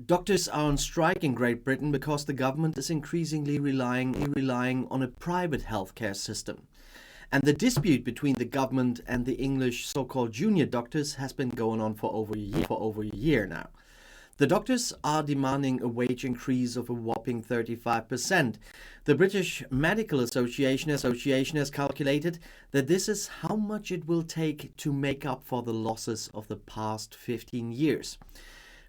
Doctors are on strike in Great Britain because the government is increasingly relying on a private healthcare system. And the dispute between the government and the English so-called junior doctors has been going on for over a year now. The doctors are demanding a wage increase of a whopping 35%. The British Medical Association has calculated that this is how much it will take to make up for the losses of the past 15 years.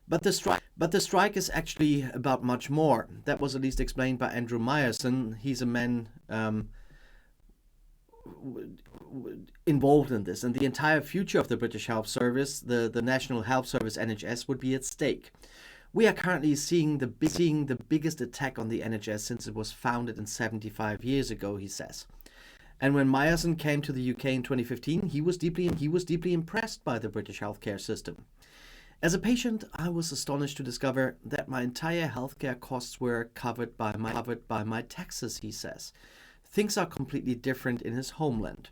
But the strike is actually about much more. That was at least explained by Andrew Myerson. He's a man involved in this, and the entire future of the British Health Service, the National Health Service NHS, would be at stake. We are currently seeing the biggest attack on the NHS since it was founded in 75 years ago, he says. And when Myerson came to the UK in 2015, he was deeply impressed by the British healthcare system. As a patient, I was astonished to discover that my entire healthcare costs were covered by my taxes, he says. Things are completely different in his homeland.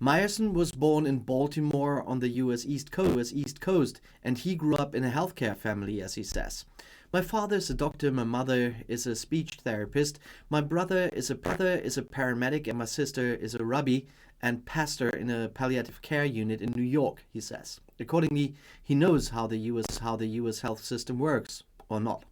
Myerson was born in Baltimore on the US East Coast, and he grew up in a healthcare family, as he says. My father is a doctor, my mother is a speech therapist, my brother is a paramedic, and my sister is a rabbi and pastor in a palliative care unit in New York, he says. Accordingly, he knows how the US health system works, or not.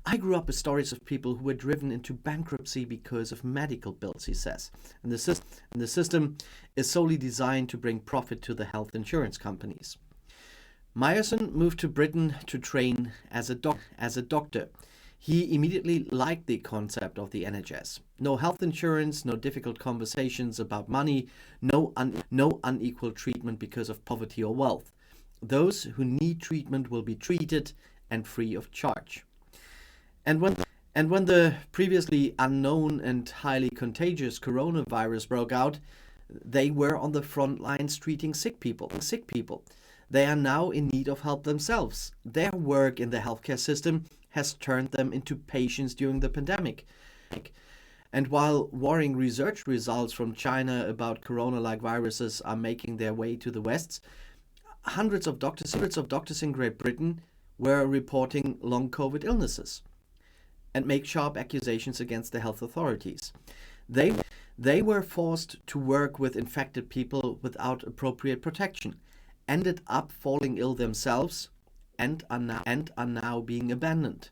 I grew up with stories of people who were driven into bankruptcy because of medical bills, he says. And the system is solely designed to bring profit to the health insurance companies. Myerson moved to Britain to train as a doctor. He immediately liked the concept of the NHS. No health insurance, no difficult conversations about money, no unequal treatment because of poverty or wealth. Those who need treatment will be treated and free of charge. And when the previously unknown and highly contagious coronavirus broke out, they were on the front lines treating sick people. They are now in need of help themselves. Their work in the healthcare system has turned them into patients during the pandemic. And while worrying research results from China about corona-like viruses are making their way to the West, hundreds of doctors in Great Britain were reporting long COVID illnesses and make sharp accusations against the health authorities. They were forced to work with infected people without appropriate protection, ended up falling ill themselves, and are now being abandoned.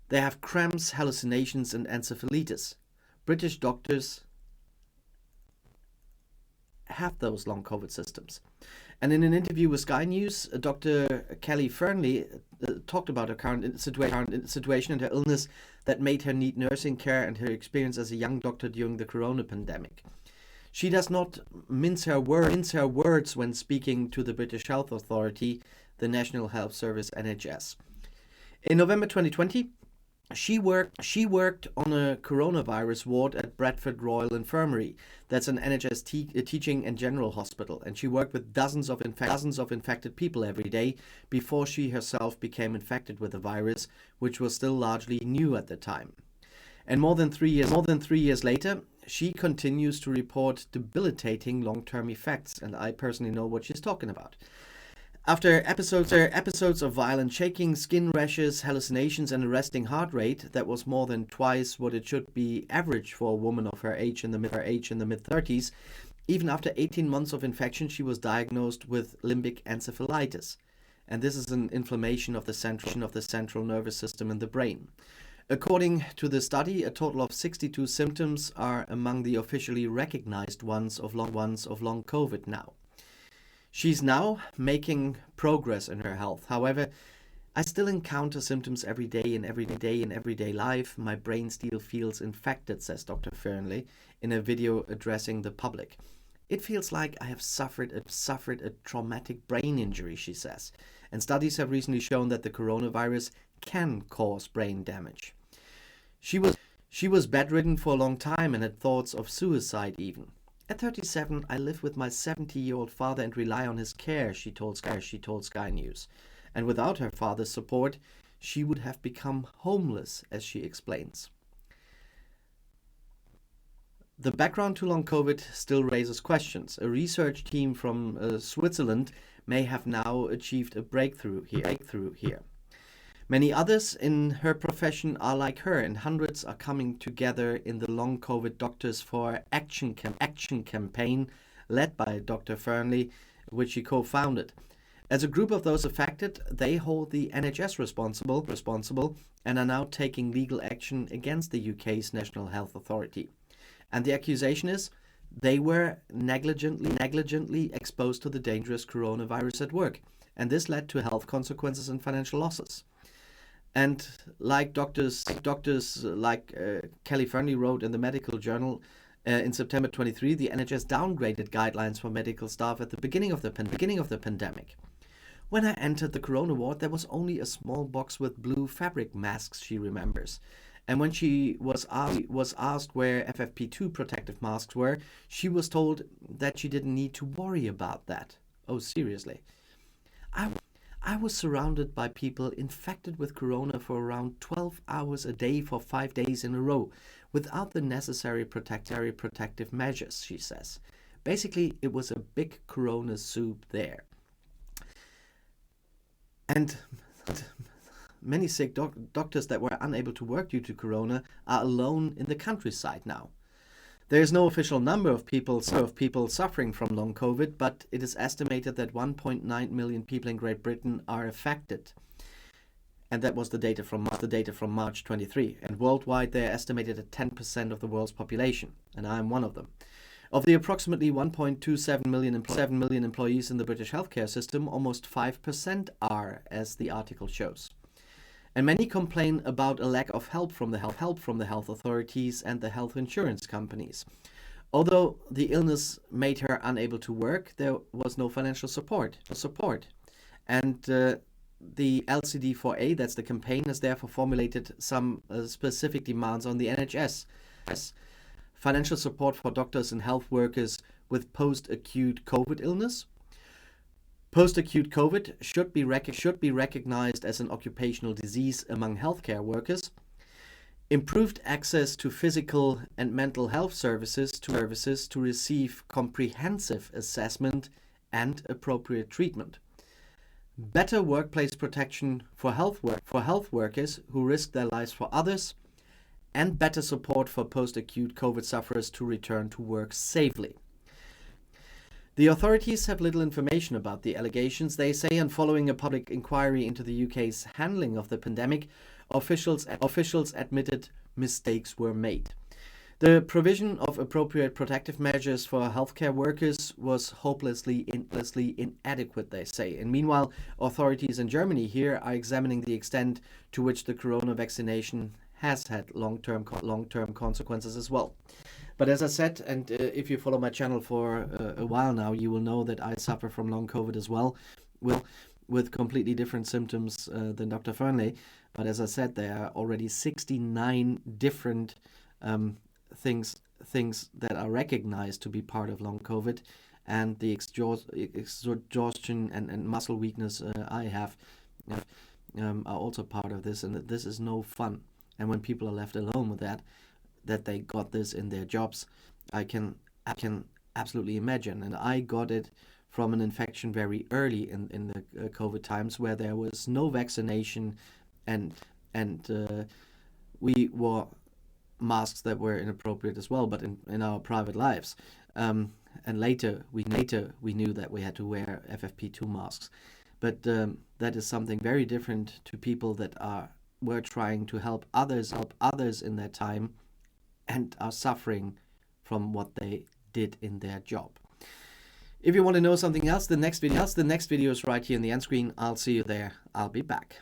They have cramps, hallucinations, and encephalitis. British doctors have those long COVID systems. And in an interview with Sky News, Dr. Kelly Fernley talked about her current situation and her illness that made her need nursing care and her experience as a young doctor during the corona pandemic. She does not mince her words when speaking to the British Health Authority, the National Health Service NHS. In November 2020, she worked on a coronavirus ward at Bradford Royal Infirmary. That's an NHS teaching and general hospital, and she worked with dozens of infected people every day before she herself became infected with the virus, which was still largely new at the time. And more than 3 years later, she continues to report debilitating long-term effects, and I personally know what she's talking about. After episodes of violent shaking, skin rashes, hallucinations, and a resting heart rate that was more than twice what it should be average for a woman of her age in the mid-30s, even after 18 months of infection, she was diagnosed with limbic encephalitis, and this is an inflammation of the central nervous system in the brain. According to the study, a total of 62 symptoms are among the officially recognized ones of long COVID now. She's now making progress in her health. However, I still encounter symptoms every day in everyday life. My brain still feels infected, says Dr. Fernley in a video addressing the public. It feels like I have suffered a traumatic brain injury, she says. And studies have recently shown that the coronavirus can cause brain damage. She was bedridden for a long time and had thoughts of suicide even. At 37, I live with my 70-year-old father and rely on his care, she told Sky News. And without her father's support, she would have become homeless, as she explains. The background to long COVID still raises questions. A research team from Switzerland may have now achieved a breakthrough here. Many others in her profession are like her, and hundreds are coming together in the Long COVID Doctors for Action campaign led by Dr. Fernley, which she co-founded. As a group of those affected, they hold the NHS responsible and are now taking legal action against the UK's National Health Authority. And the accusation is they were negligently exposed to the dangerous coronavirus at work, and this led to health consequences and financial losses. And like doctors like Kelly Fernley wrote in the Medical Journal in September 23, the NHS downgraded guidelines for medical staff at the beginning of the pandemic. When I entered the corona ward, there was only a small box with blue fabric masks, she remembers. And when she was asked where FFP2 protective masks were, she was told that she didn't need to worry about that. Oh, seriously. I was surrounded by people infected with corona for around 12 hours a day for 5 days in a row, without the necessary protective measures, she says. Basically, it was a big corona soup there. And many sick doctors that were unable to work due to corona are alone in the countryside now. There is no official number of people suffering from long COVID, but it is estimated that 1.9 million people in Great Britain are affected. And that was the data from March 23. And worldwide, they are estimated at 10% of the world's population, and I am one of them. Of the approximately 1.27 million employees in the British healthcare system, almost 5% are, as the article shows. And many complain about a lack of help from the health authorities and the health insurance companies. Although the illness made her unable to work, there was no financial support. And the LCD4A, that's the campaign, has therefore formulated some specific demands on the NHS. Financial support for doctors and health workers with post-acute COVID illness. Post-acute COVID should be recognized as an occupational disease among healthcare workers. Improved access to physical and mental health services to receive comprehensive assessment and appropriate treatment. Better workplace protection for health workers who risk their lives for others, and better support for post-acute COVID sufferers to return to work safely. The authorities have little information about the allegations, they say, and following a public inquiry into the UK's handling of the pandemic, officials admitted mistakes were made. The provision of appropriate protective measures for healthcare workers was hopelessly inadequate, they say. And meanwhile, authorities in Germany here are examining the extent to which the corona vaccination has had long-term consequences as well. But as I said, and if you follow my channel for a while now, you will know that I suffer from long COVID as well, with completely different symptoms than Dr. Fernley. But as I said, there are already 69 different things that are recognized to be part of long COVID, and the exhaustion and muscle weakness I have are also part of this, and this is no fun. And when people are left alone with that they got this in their jobs, I can absolutely imagine. And I got it from an infection very early in the COVID times, where there was no vaccination, and we wore masks that were inappropriate as well, but in our private lives. And later we knew that we had to wear FFP2 masks. But that is something very different to people that were trying to help others in their time and are suffering from what they did in their job. If you want to know something else, the next video is right here in the end screen. I'll see you there. I'll be back.